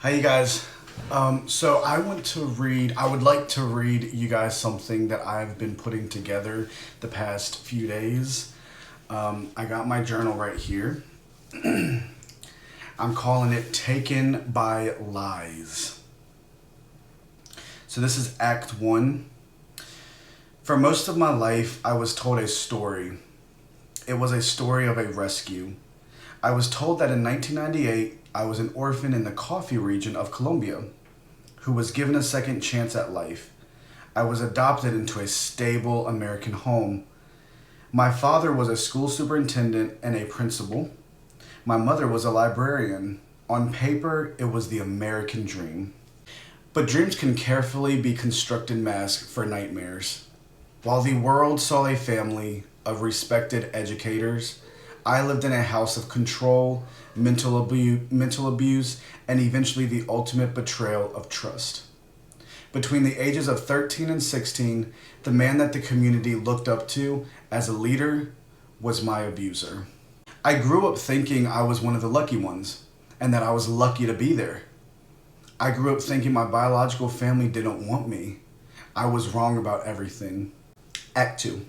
Hi, you guys. So I would like to read you guys something that I've been putting together the past few days. I got my journal right here. I'm calling it Taken by Lies. So this is Act 1. For most of my life, I was told a story. It was a story of a rescue. I was told that in 1998, I was an orphan in the coffee region of Colombia who was given a second chance at life. I was adopted into a stable American home. My father was a school superintendent and a principal. My mother was a librarian. On paper, it was the American dream. But dreams can carefully be constructed masks for nightmares. While the world saw a family of respected educators, I lived in a house of control, mental abuse, and eventually the ultimate betrayal of trust. Between the ages of 13 and 16, the man that the community looked up to as a leader was my abuser. I grew up thinking I was one of the lucky ones, and that I was lucky to be there. I grew up thinking my biological family didn't want me. I was wrong about everything. Act 2.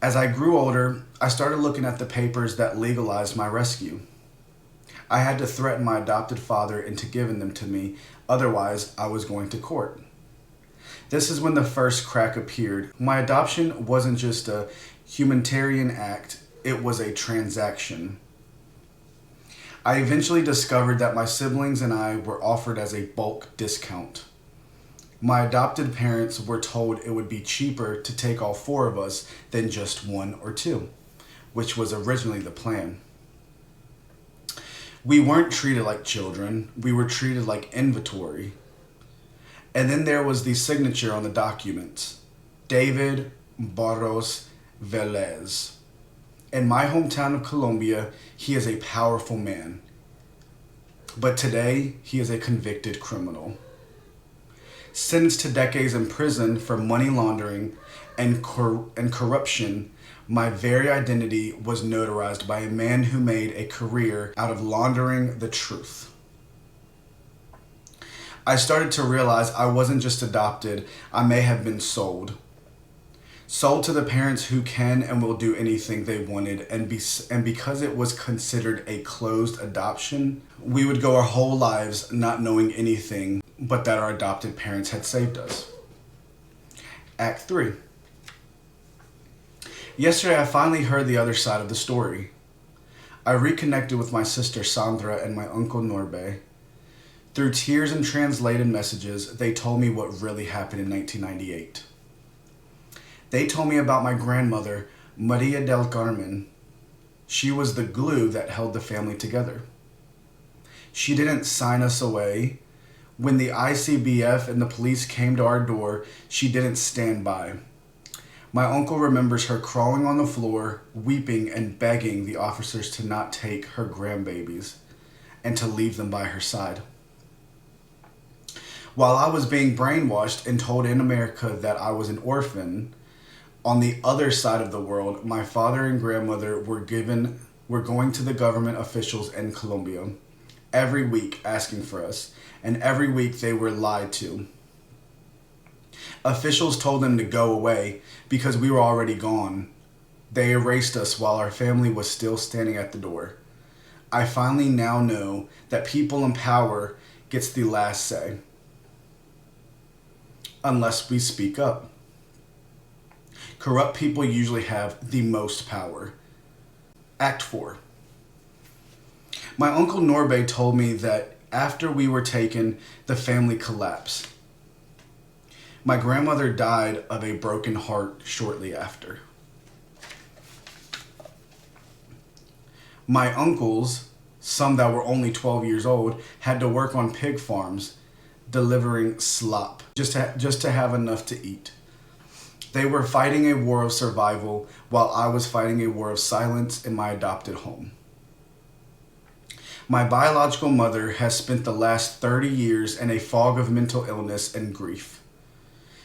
As I grew older, I started looking at the papers that legalized my rescue. I had to threaten my adopted father into giving them to me, otherwise I was going to court. This is when the first crack appeared. My adoption wasn't just a humanitarian act, it was a transaction. I eventually discovered that my siblings and I were offered as a bulk discount. My adopted parents were told it would be cheaper to take all four of us than just one or two, which was originally the plan. We weren't treated like children, we were treated like inventory. And then there was the signature on the documents, David Barros Velez. In my hometown of Colombia, he is a powerful man. But today, he is a convicted criminal. Sentenced to decades in prison for money laundering and corruption, my very identity was notarized by a man who made a career out of laundering the truth. I started to realize I wasn't just adopted, I may have been sold. Sold to the parents who can and will do anything they wanted, and because it was considered a closed adoption, we would go our whole lives not knowing anything but that our adopted parents had saved us. Act 3. Yesterday I finally heard the other side of the story. I reconnected with my sister Sandra and my uncle Norbe. Through tears and translated messages, they told me what really happened in 1998. They told me about my grandmother, Maria del Carmen. She was the glue that held the family together. She didn't sign us away. When the ICBF and the police came to our door, she didn't stand by. My uncle remembers her crawling on the floor, weeping and begging the officers to not take her grandbabies and to leave them by her side. While I was being brainwashed and told in America that I was an orphan, on the other side of the world, my father and grandmother were going to the government officials in Colombia every week asking for us, and every week they were lied to. Officials told them to go away because we were already gone. They erased us while our family was still standing at the door. I finally now know that people in power gets the last say, unless we speak up. Corrupt people usually have the most power. Act 4. My uncle Norbe told me that after we were taken, the family collapsed. My grandmother died of a broken heart shortly after. My uncles, some that were only 12 years old, had to work on pig farms, delivering slop, just to have enough to eat. They were fighting a war of survival while I was fighting a war of silence in my adopted home. My biological mother has spent the last 30 years in a fog of mental illness and grief.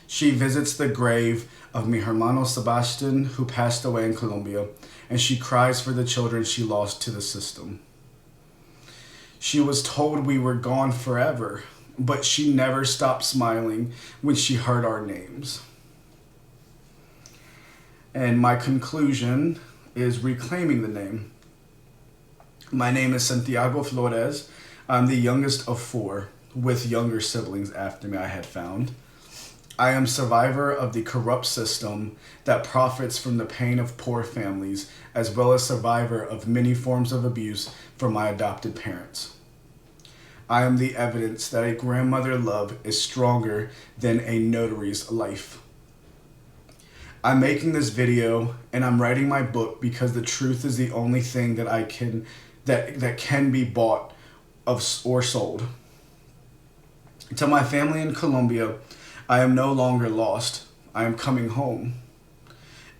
She visits the grave of mi hermano Sebastian, who passed away in Colombia, and she cries for the children she lost to the system. She was told we were gone forever, but she never stopped smiling when she heard our names. And my conclusion is reclaiming the name. My name is Santiago Flores. I'm the youngest of 4, with younger siblings after me, I had found. I am survivor of the corrupt system that profits from the pain of poor families, as well as survivor of many forms of abuse from my adopted parents. I am the evidence that a grandmother love is stronger than a notary's life. I'm making this video and I'm writing my book because the truth is the only thing that can be bought or sold. To my family in Colombia, I am no longer lost. I am coming home.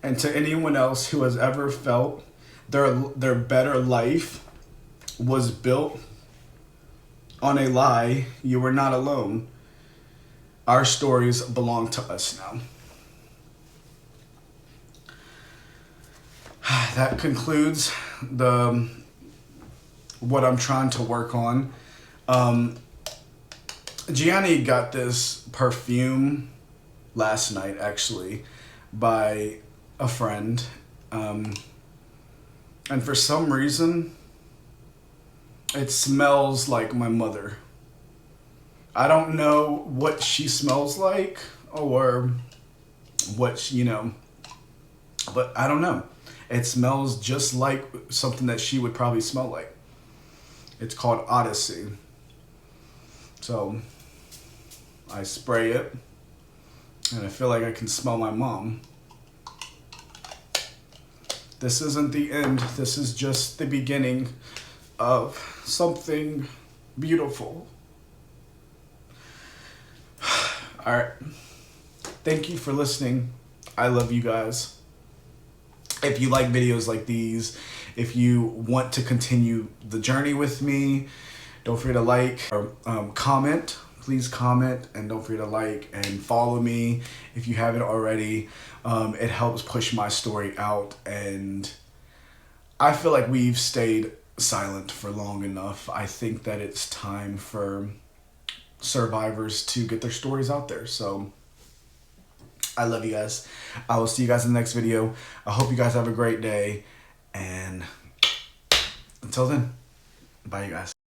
And to anyone else who has ever felt their better life was built on a lie, you were not alone. Our stories belong to us now. That concludes what I'm trying to work on. Gianni got this perfume last night, actually, by a friend. And for some reason, it smells like my mother. I don't know what she smells like or what, but I don't know. It smells just like something that she would probably smell like. It's called Odyssey. So I spray it and I feel like I can smell my mom. This isn't the end. This is just the beginning of something beautiful. All right. Thank you for listening. I love you guys. If you like videos like these, if you want to continue the journey with me, don't forget to like or comment. Please comment, and don't forget to like and follow me if you haven't already. It helps push my story out, and I feel like we've stayed silent for long enough. I think that it's time for survivors to get their stories out there. So I love you guys. I will see you guys in the next video. I hope you guys have a great day, and until then, bye you guys.